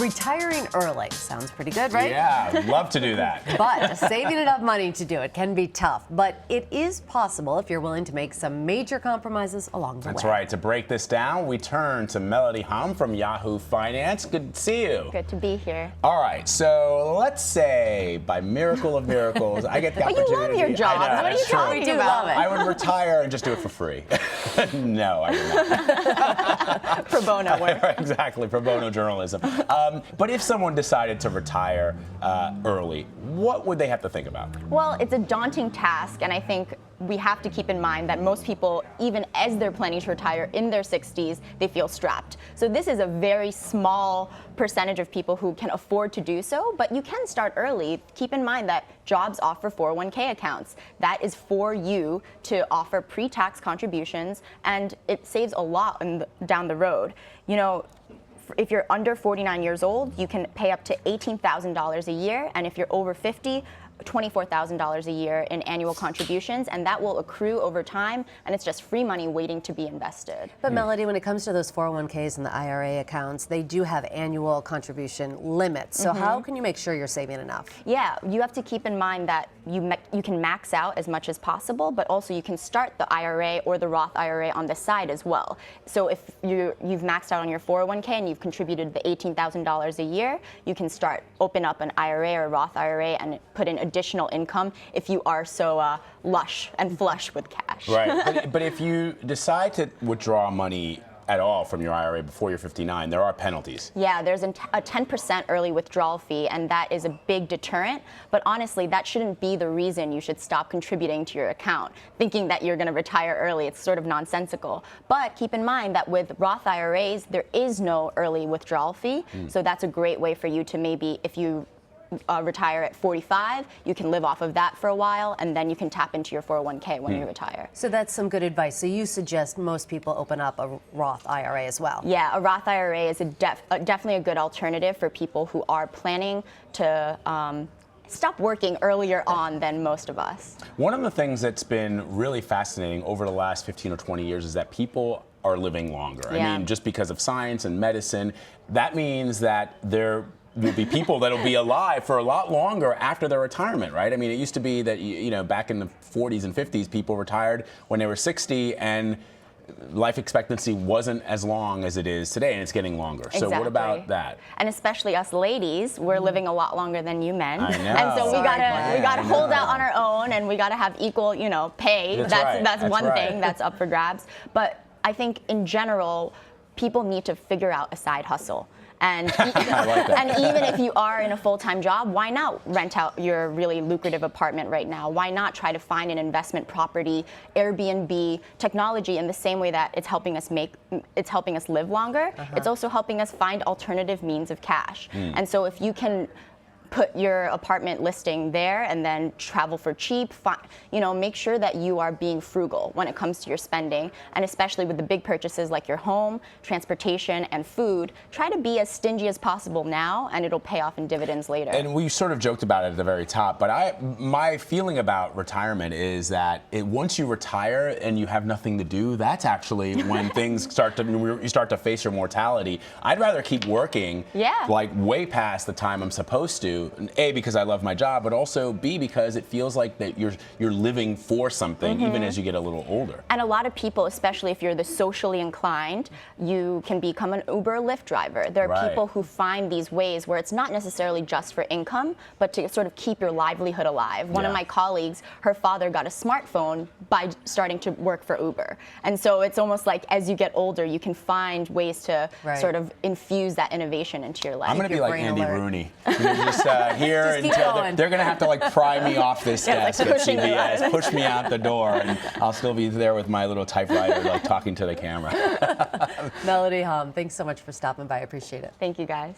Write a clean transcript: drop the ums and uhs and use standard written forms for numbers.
Retiring early sounds pretty good, right? Yeah, I'd love to do that. But saving enough money to do it can be tough. But it is possible if you're willing to make some major compromises along the way. That's right. To break this down, we turn to Melody Hahm from Yahoo Finance. Good to see you. Good to be here. All right, so let's say by miracle of miracles, I get the But opportunity. you love your job. I know, What are you that's true. talking We do about? love it. I would retire and just do it for free. No, I would not. Pro bono work. Exactly, pro bono journalism. But if someone decided to retire early, what would they have to think about? Well, it's a daunting task, and I think we have to keep in mind that most people, even as they're planning to retire in their 60s, they feel strapped. So this is a very small percentage of people who can afford to do so, but you can start early. Keep in mind that jobs offer 401k accounts. That is for you to offer pre-tax contributions, and it saves a lot down the road. You know, if you're under 49 years old, you can pay up to $18,000 a year, and if you're over 50, $24,000 a year in annual contributions, and that will accrue over time, and it's just free money waiting to be invested. But Melody, when it comes to those 401ks and the IRA accounts, they do have annual contribution limits. So how can you make sure you're saving enough? Yeah, you have to keep in mind that you can max out as much as possible, but also you can start the IRA or the Roth IRA on the side as well. So if you've maxed out on your 401k and you've contributed the $18,000 a year, you can open up an IRA or Roth IRA and put in additional income if you are so lush and flush with cash. Right, but if you decide to withdraw money at all from your IRA before you're 59, there are penalties. Yeah, there's a 10% early withdrawal fee, and that is a big deterrent. But honestly, that shouldn't be the reason you should stop contributing to your account, thinking that you're going to retire early. It's sort of nonsensical. But keep in mind that with Roth IRAs, there is no early withdrawal fee. So that's a great way for you to maybe, if you retire at 45, you can live off of that for a while, and then you can tap into your 401k when you retire. So that's some good advice. So you suggest most people open up a Roth IRA as well? Yeah, a Roth IRA is definitely a good alternative for people who are planning to stop working earlier on than most of us. One of the things that's been really fascinating over the last 15 or 20 years is that people are living longer. Yeah. I mean, just because of science and medicine, that means that there will be people that'll be alive for a lot longer after their retirement, right? I mean, it used to be that, you know, back in the 40s and 50s, people retired when they were 60, and life expectancy wasn't as long as it is today, and it's getting longer. Exactly. So what about that? And especially us ladies, we're living a lot longer than you men. I know. And so we gotta I hold know. out on our own, and we gotta have equal, you know, pay. That's one thing that's up for grabs. But I think in general, people need to figure out a side hustle. And, I like that. and even if you are in a full-time job, why not rent out your really lucrative apartment right now? Why not try to find an investment property, Airbnb, technology in the same way that it's helping us live longer? It's also helping us find alternative means of cash. And so if you can put your apartment listing there and then travel for cheap, you know, make sure that you are being frugal when it comes to your spending, and especially with the big purchases like your home, transportation, and food, try to be as stingy as possible now, and it'll pay off in dividends later. And we sort of joked about it at the very top, but my feeling about retirement is that once you retire and you have nothing to do, that's actually when things you start to face your mortality. I'd rather keep working, like way past the time I'm supposed to. A, because I love my job, but also B, because it feels like that you're living for something even as you get a little older. And a lot of people, especially if you're the socially inclined, you can become an Uber or Lyft driver. There are people who find these ways where it's not necessarily just for income, but to sort of keep your livelihood alive. One of my colleagues, her father got a smartphone by starting to work for Uber. And so it's almost like as you get older, you can find ways to sort of infuse that innovation into your life. I'm going to be like Andy Rooney. Just here just until they're going to have to like pry me off this desk like at CBS, push me out the door, and I'll still be there with my little typewriter, like talking to the camera. Melody Hahm, thanks so much for stopping by. I appreciate it. Thank you, guys.